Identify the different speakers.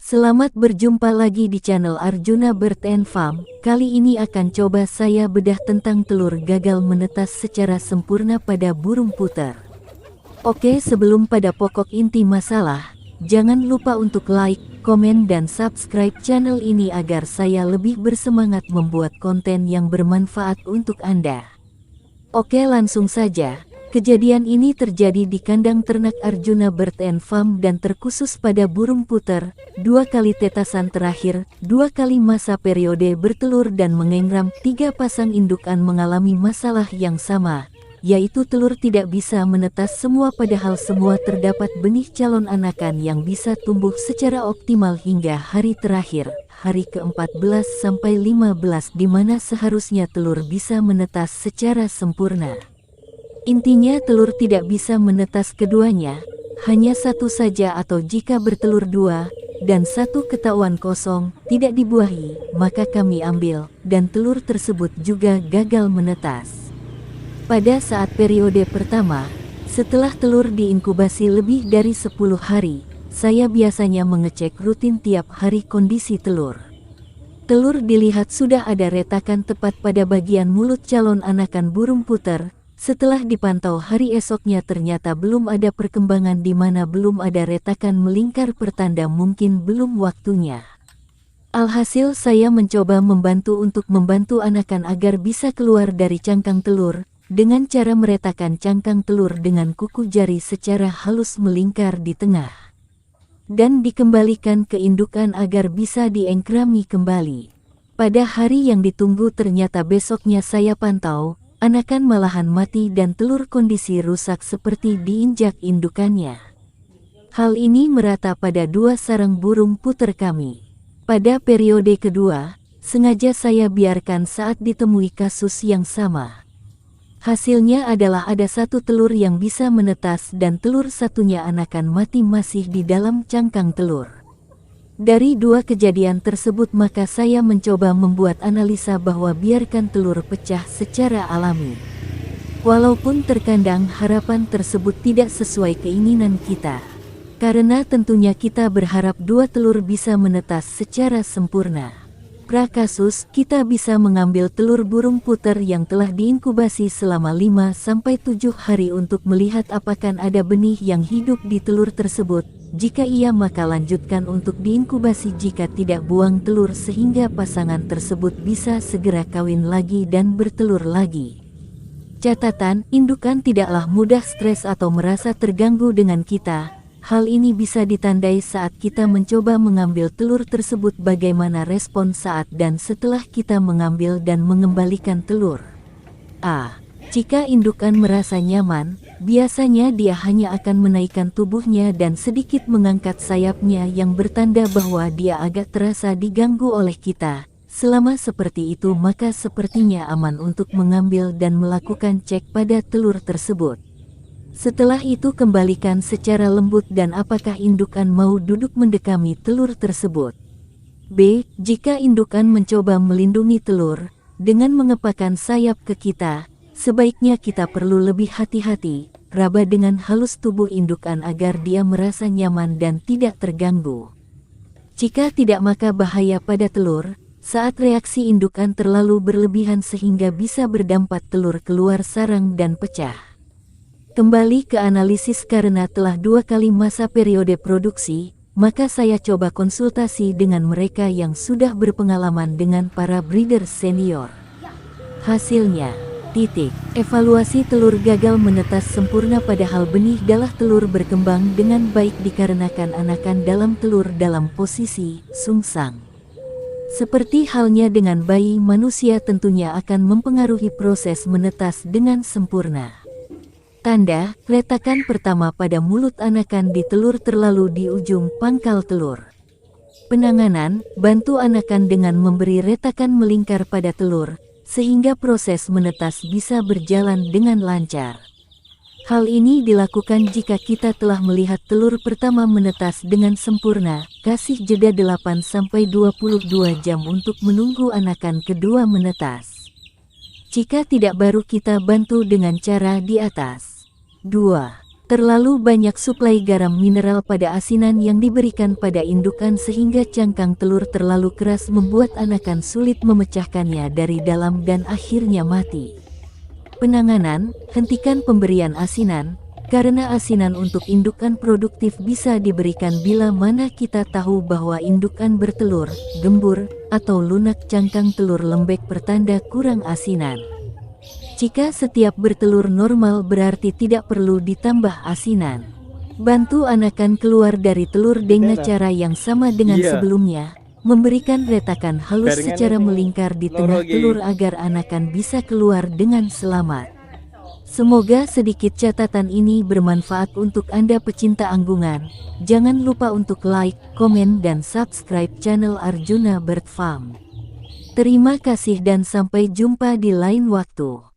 Speaker 1: Selamat berjumpa lagi di channel Arjuna Bird and Farm. Kali ini akan coba saya bedah tentang telur gagal menetas secara sempurna pada burung puter. Oke, sebelum pada pokok inti masalah, jangan lupa untuk like, komen dan subscribe channel ini agar saya lebih bersemangat membuat konten yang bermanfaat untuk Anda. Oke, langsung saja. Kejadian ini terjadi di kandang ternak Arjuna Bird and Farm dan terkhusus pada burung puter, 2 kali tetasan terakhir, 2 kali masa periode bertelur dan mengengram, 3 pasang indukan mengalami masalah yang sama, yaitu telur tidak bisa menetas semua padahal semua terdapat benih calon anakan yang bisa tumbuh secara optimal hingga hari terakhir, hari ke-14 sampai 15 di mana seharusnya telur bisa menetas secara sempurna. Intinya telur tidak bisa menetas keduanya, hanya satu saja atau jika bertelur 2, dan 1 ketahuan kosong, tidak dibuahi, maka kami ambil, dan telur tersebut juga gagal menetas. Pada saat periode pertama, setelah telur diinkubasi lebih dari 10 hari, saya biasanya mengecek rutin tiap hari kondisi telur. Telur dilihat sudah ada retakan tepat pada bagian mulut calon anakan burung puter. Setelah dipantau hari esoknya ternyata belum ada perkembangan di mana belum ada retakan melingkar pertanda mungkin belum waktunya. Alhasil saya mencoba untuk membantu anakan agar bisa keluar dari cangkang telur, dengan cara meretakan cangkang telur dengan kuku jari secara halus melingkar di tengah. Dan dikembalikan ke indukan agar bisa diengkrami kembali. Pada hari yang ditunggu ternyata besoknya saya pantau, anakan malahan mati dan telur kondisi rusak seperti diinjak indukannya. Hal ini merata pada 2 sarang burung puter kami. Pada periode kedua, sengaja saya biarkan saat ditemui kasus yang sama. Hasilnya adalah ada 1 telur yang bisa menetas dan telur satunya anakan mati masih di dalam cangkang telur. Dari 2 kejadian tersebut maka saya mencoba membuat analisa bahwa biarkan telur pecah secara alami. Walaupun terkadang harapan tersebut tidak sesuai keinginan kita. Karena tentunya kita berharap 2 telur bisa menetas secara sempurna. Prakasus, kita bisa mengambil telur burung puter yang telah diinkubasi selama 5-7 hari untuk melihat apakah ada benih yang hidup di telur tersebut. Jika iya maka lanjutkan untuk diinkubasi, jika tidak buang telur sehingga pasangan tersebut bisa segera kawin lagi dan bertelur lagi. Catatan, indukan tidaklah mudah stres atau merasa terganggu dengan kita. Hal ini bisa ditandai saat kita mencoba mengambil telur tersebut, bagaimana respon saat dan setelah kita mengambil dan mengembalikan telur. Jika indukan merasa nyaman, biasanya dia hanya akan menaikkan tubuhnya dan sedikit mengangkat sayapnya yang bertanda bahwa dia agak terasa diganggu oleh kita. Selama seperti itu maka sepertinya aman untuk mengambil dan melakukan cek pada telur tersebut. Setelah itu kembalikan secara lembut dan apakah indukan mau duduk mendekami telur tersebut. B. Jika indukan mencoba melindungi telur dengan mengepakkan sayap ke kita, sebaiknya kita perlu lebih hati-hati, raba dengan halus tubuh indukan agar dia merasa nyaman dan tidak terganggu. Jika tidak maka bahaya pada telur, saat reaksi indukan terlalu berlebihan sehingga bisa berdampak telur keluar sarang dan pecah. Kembali ke analisis, karena telah 2 kali masa periode produksi, maka saya coba konsultasi dengan mereka yang sudah berpengalaman dengan para breeder senior. Hasilnya, evaluasi telur gagal menetas sempurna padahal benih dalah telur berkembang dengan baik dikarenakan anakan dalam telur dalam posisi sungsang. Seperti halnya dengan bayi, manusia tentunya akan mempengaruhi proses menetas dengan sempurna. Tanda, retakan pertama pada mulut anakan di telur terlalu di ujung pangkal telur. Penanganan, bantu anakan dengan memberi retakan melingkar pada telur, sehingga proses menetas bisa berjalan dengan lancar. Hal ini dilakukan jika kita telah melihat telur pertama menetas dengan sempurna, kasih jeda 8-22 jam untuk menunggu anakan kedua menetas. Jika tidak baru kita bantu dengan cara di atas. 2. Terlalu banyak suplai garam mineral pada asinan yang diberikan pada indukan sehingga cangkang telur terlalu keras membuat anakan sulit memecahkannya dari dalam dan akhirnya mati. Penanganan: hentikan pemberian asinan, karena asinan untuk indukan produktif bisa diberikan bila mana kita tahu bahwa indukan bertelur, gembur, atau lunak cangkang telur lembek pertanda kurang asinan. Jika setiap bertelur normal berarti tidak perlu ditambah asinan. Bantu anakan keluar dari telur dengan cara yang sama dengan sebelumnya, memberikan retakan halus secara melingkar di tengah telur agar anakan bisa keluar dengan selamat. Semoga sedikit catatan ini bermanfaat untuk Anda pecinta anggungan. Jangan lupa untuk like, komen dan subscribe channel Arjuna Bird Farm. Terima kasih dan sampai jumpa di lain waktu.